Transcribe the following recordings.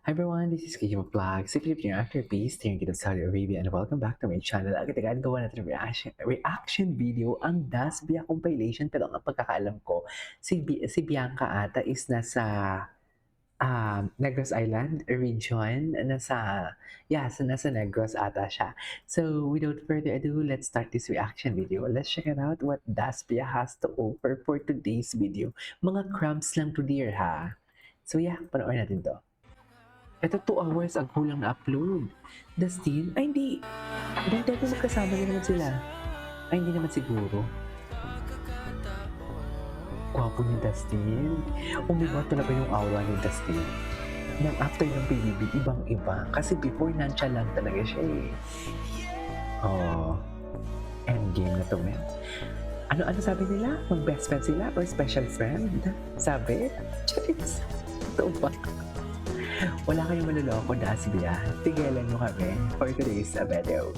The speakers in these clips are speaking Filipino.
Hi everyone, this is Kiki Vlog. Si Philip yung actor based here in Saudi Arabia and welcome back to my channel. Agad-agad gawa natin reaction video ang Dasbia compilation pero ang pagkakaalam ko, si Bianca ata is nasa Negros Island region. Nasa Negros ata siya. So without further ado, let's start this reaction video. Let's check it out what Dasbia has to offer for today's video. Mga crumbs lang to dear ha. So panoorin natin to. Ito 2 hours ang kulang na upload. Dustin? Ay, hindi. Dahil magkasama na naman sila. Ay, hindi naman siguro. Gwapo ni Dustin. Umiba talaga yung aura ni Dustin. Nang after ng PBB, ibang-iba. Kasi before, nonchalant talaga siya eh. Oh, endgame na to, man. Ano sabi nila? Mag-best friend sila or special friend? Sabi? Charis. Ito ba? Wala kayong maluloko, Dasbia. Tigilan mo kami for today's video.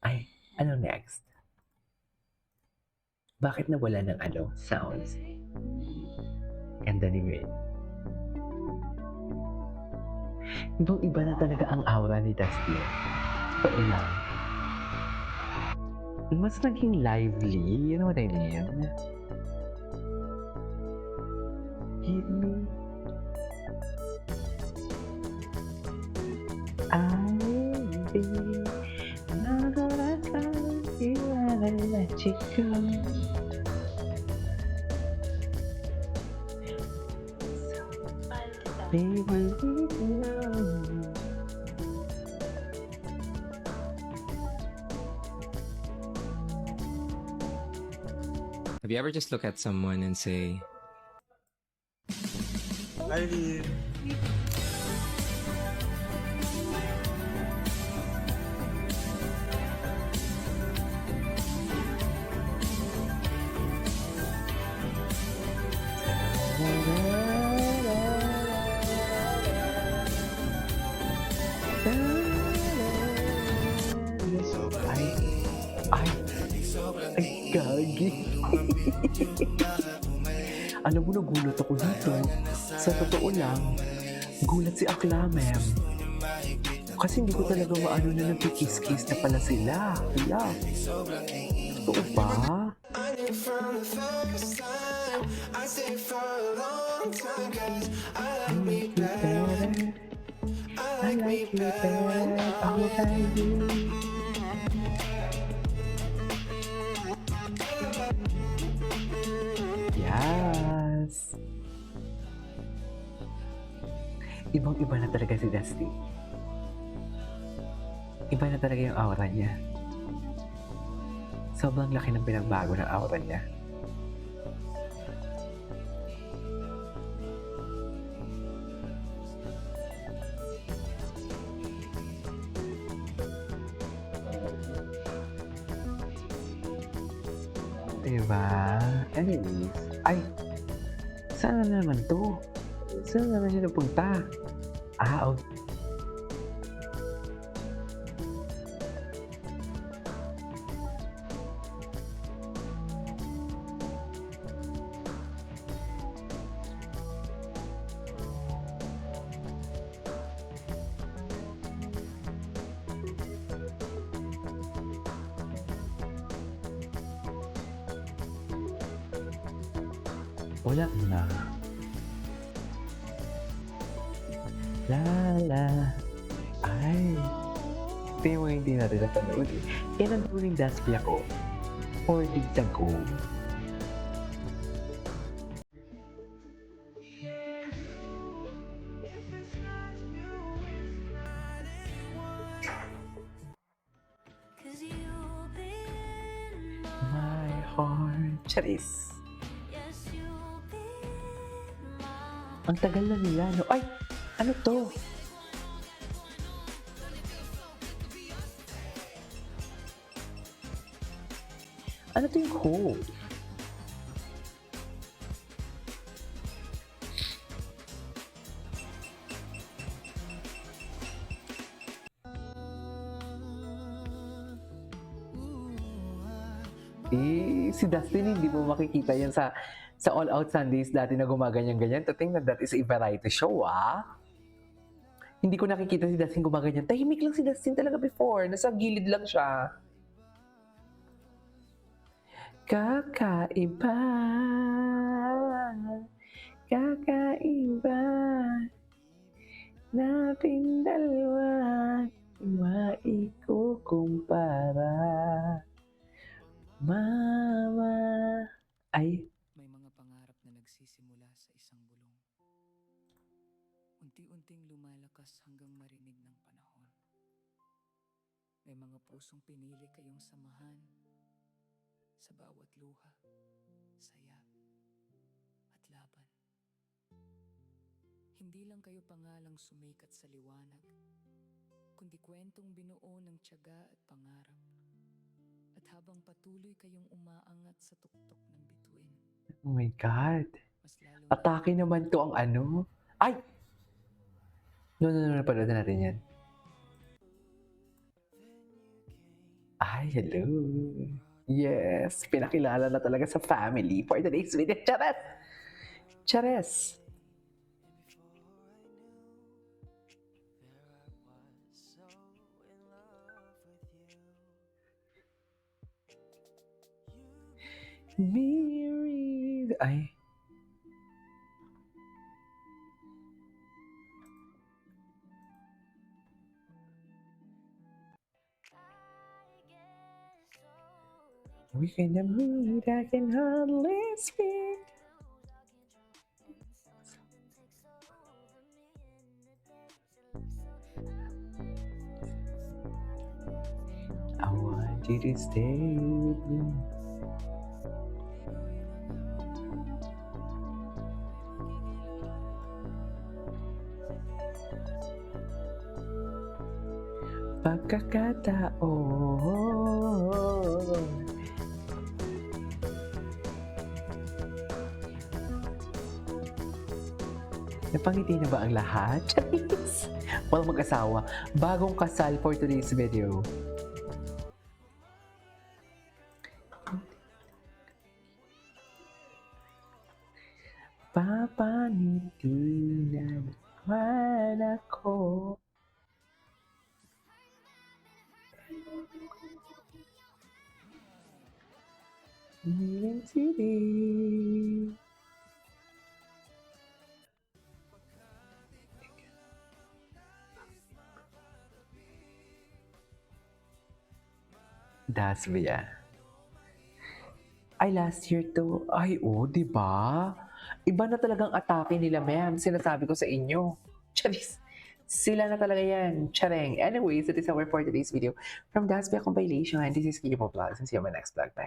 Ay, ano next? Bakit nawala ng sounds? Ganda ni Win. Ibang-iba na talaga ang aura ni Dustin. Totoo lang. Mas naging lively, you know what I mean? Give me not gonna tell you I let you go. Baby, you know. Have you ever just look at someone and say, Irene. Ay, gagi. Alam mo, nagulat ako dito. Sa totoo lang, gulat si Akla, ma'am. Kasi hindi ko talaga maano na nagkikis-kiss na pala sila. Wala. Totoo ba? I like you better. All about you. Yes. Ibang-iba na talaga si Dusty. Iba na talaga yung aura niya. Sobrang laki ng pinagbago ng aura niya. Diba? Anyways, ay, saan na naman to? Saan na naman siya napunta? Okay. Wala na. La. Ay. Ito yung mga hindi natin napanood eh. Yan ang turing Dasbia ko. 4 days ago. My heart. Charis. Ang tagal na nila, no? Ay! Ano to? Ano to yung hope? Si Dustin, hindi mo makikita yan sa All Out Sundays dati na gumaganyan-ganyan. To think that is a variety show, ah. Hindi ko nakikita si Dustin gumaganyan. Tahimik lang si Dustin talaga before. Nasa gilid lang siya. Kakaiba. Kakaiba. Nating dalawa. Maikukumpara. Mama. Ay, May mga pangarap na nagsisimula sa isang bulong. Unti-unting lumalakas hanggang marinig ng panahon. May mga pusong pinili kayong samahan sa bawat luha, saya, at laban. Hindi lang kayo pangalang sumikat sa liwanag, kundi kwentong binuo ng tiyaga at pangarap. At habang patuloy kayong umaangat sa tuktok ng bituin, oh my God. mas lalo Atake naman to ang ano. Ay! No, napanood na natin yan. Ay, hello. Yes, pinakilala na talaga sa family for today's video. Chares! Chares! Mary. Ay. We can meet, I can hardly speak. I want you to stay with me. Pagkakataon. Napangiti na ba ang lahat? Charis! Walang mag-asawa. Bagong kasal for today's video. Papaniti na naman ako. Meaning to be. Dasvia. Ay, last year to. Ay, di ba? Iba na talagang atake nila, ma'am. Sinasabi ko sa inyo. Charis. Sila na talaga yan. Chareng. Anyways, that is our for today's video. From Dasvia Compilation, this is Kimo Vlogs. And see you on my next vlog. Bye.